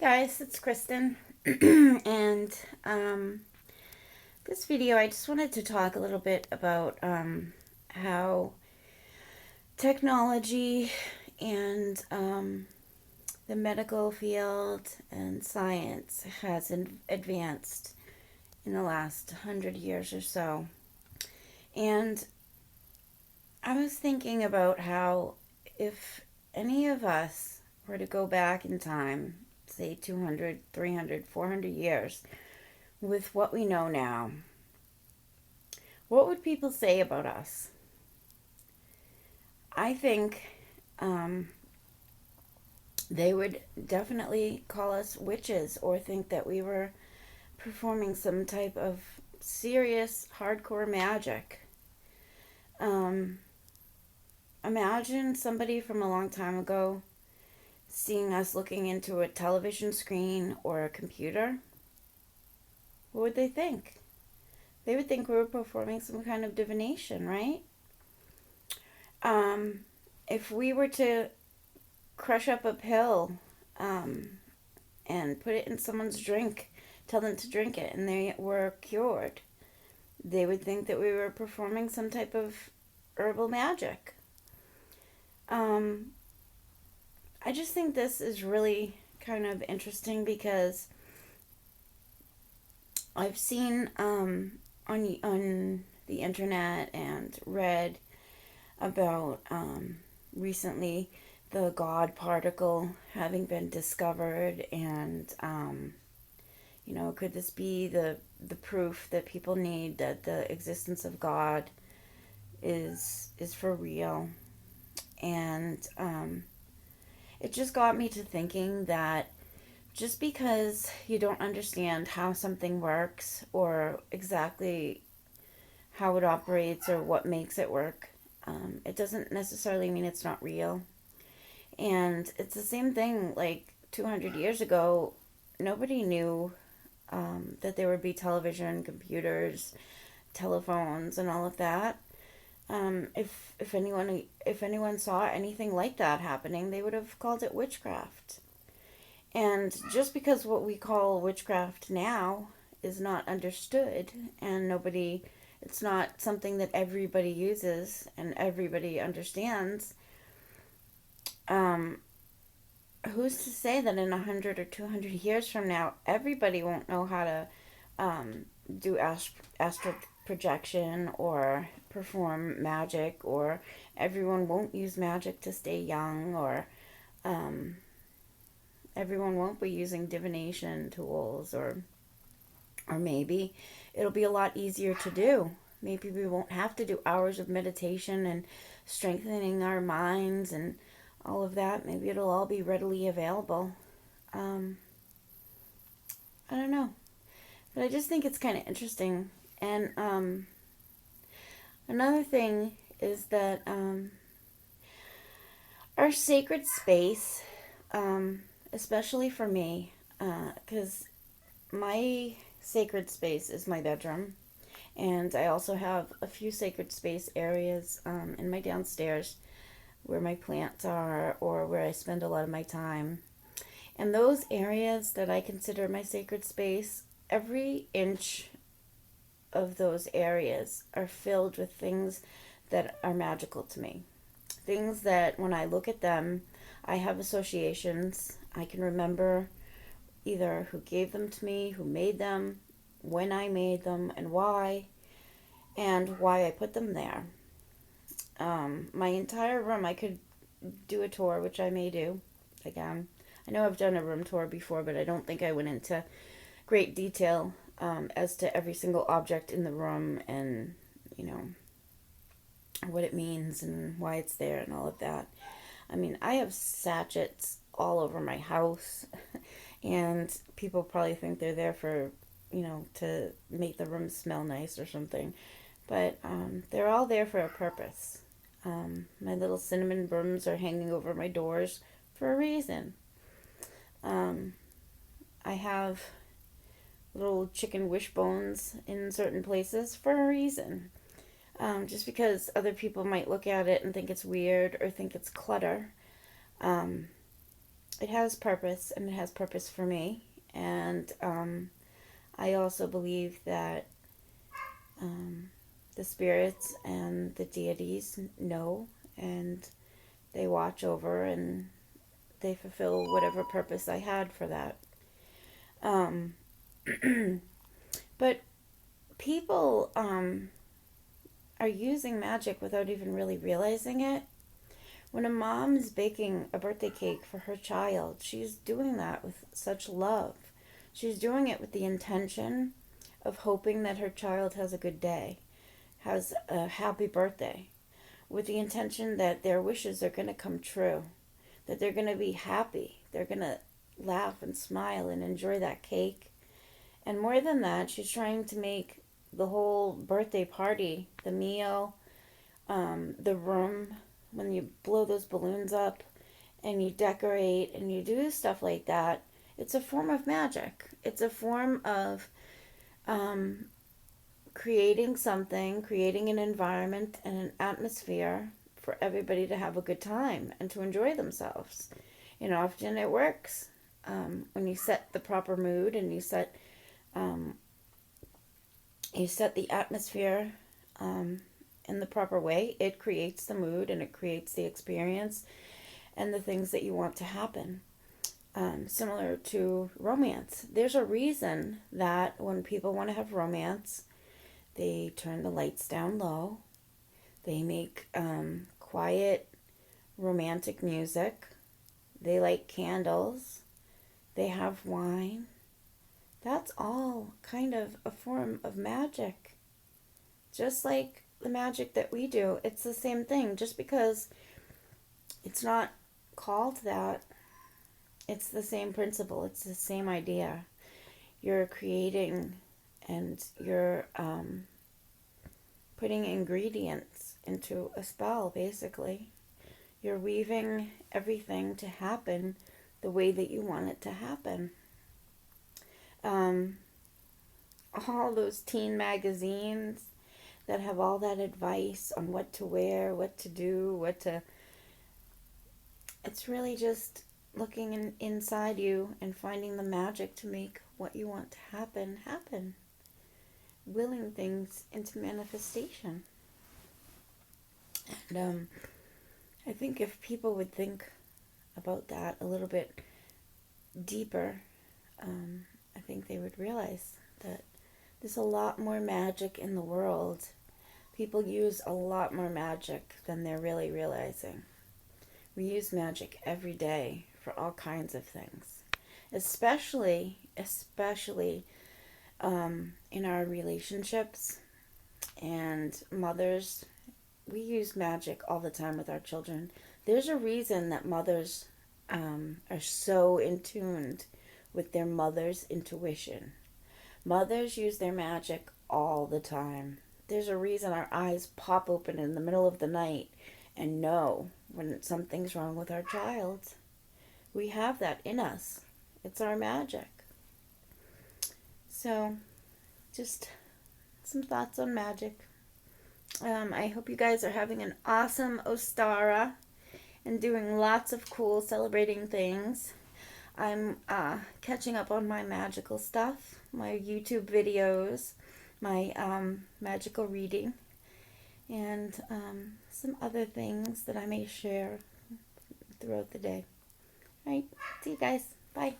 Guys, it's Kristen. and this video, I just wanted to talk a little bit about how technology and the medical field and science has advanced in the last 100 years or so. And I was thinking about how if any of us were to go back in time, say 200, 300, 400 years, with what we know now, what would people say about us? I think um, they would definitely call us witches or think that we were performing some type of serious, hardcore magic. Um, Imagine somebody from a long time ago seeing us looking into a television screen or a computer. What would they think? They would think we were performing some kind of divination, right? Um, if we were to crush up a pill um, and put it in someone's drink, tell them to drink it, and they were cured, they would think that we were performing some type of herbal magic. Um, I just think this is really kind of interesting because I've seen on the internet and read about recently the God particle having been discovered, and could this be the proof that people need that the existence of God is for real? And it just got me to thinking that just because you don't understand how something works or exactly how it operates or what makes it work, it doesn't necessarily mean it's not real. And it's the same thing like 200 years ago, nobody knew that there would be television, computers, telephones, and all of that. If anyone saw anything like that happening, they would have called it witchcraft. And just because what we call witchcraft now is not understood and it's not something that everybody uses and everybody understands, um, who's to say that in 100 or 200 years from now, everybody won't know how to do astral projection or perform magic, or everyone won't use magic to stay young, or um, everyone won't be using divination tools, or maybe it'll be a lot easier to do. Maybe we won't have to do hours of meditation and strengthening our minds and all of that. Maybe it'll all be readily available. Um, I don't know. But I just think it's kind of interesting. And another thing is that our sacred space, especially for me, because my sacred space is my bedroom, and I also have a few sacred space areas in my downstairs where my plants are or where I spend a lot of my time. And those areas that I consider my sacred space, every inch of those areas are filled with things that are magical to me. Things that when I look at them, I have associations. I can remember either who gave them to me, who made them, when I made them, and why I put them there. My entire room, I could do a tour, which I may do again. I know I've done a room tour before, but I don't think I went into great detail as to every single object in the room and, you know, what it means and why it's there and all of that. I mean, I have sachets all over my house, and people probably think they're there for, to make the room smell nice or something. But they're all there for a purpose. My little cinnamon brooms are hanging over my doors for a reason. I have little chicken wishbones in certain places for a reason. Just because other people might look at it and think it's weird or think it's clutter. Um, it has purpose, and it has purpose for me. And I also believe that um, the spirits and the deities know, and they watch over, and they fulfill whatever purpose I had for that. Um, but people are using magic without even really realizing it. When a mom is baking a birthday cake for her child, she's doing that with such love. She's doing it with the intention of hoping that her child has a good day, has a happy birthday, with the intention that their wishes are going to come true, that they're going to be happy, they're going to laugh and smile and enjoy that cake. And more than that, she's trying to make the whole birthday party, the meal, the room, when you blow those balloons up and you decorate and you do stuff like that, it's a form of magic. It's a form of um, creating something, creating an environment and an atmosphere for everybody to have a good time and to enjoy themselves. You know, often it works when you set the proper mood and um, you set the atmosphere um, in the proper way. It creates the mood and it creates the experience and the things that you want to happen. Similar to romance, there's a reason that when people want to have romance, they turn the lights down low. They make quiet, romantic music. They light candles. They have wine. That's all kind of a form of magic. Just like the magic that we do, it's the same thing. Just because it's not called that, it's the same principle. It's the same idea. You're creating and you're putting ingredients into a spell, basically. You're weaving everything to happen the way that you want it to happen. Um, all those teen magazines that have all that advice on what to wear, what to do, what to. It's really just looking inside you and finding the magic to make what you want to happen happen. Willing things into manifestation. And I think if people would think about that a little bit deeper, I think they would realize that there's a lot more magic in the world. People use a lot more magic than they're really realizing. We use magic every day for all kinds of things, especially in our relationships. And mothers, we use magic all the time with our children. There's a reason that mothers are so in tuned with their mother's intuition. Mothers use their magic all the time. There's a reason our eyes pop open in the middle of the night and know when something's wrong with our child. We have that in us. It's our magic. So, just some thoughts on magic. I hope you guys are having an awesome Ostara and doing lots of cool celebrating things. I'm catching up on my magical stuff, my YouTube videos, my magical reading, and some other things that I may share throughout the day. All right, see you guys. Bye.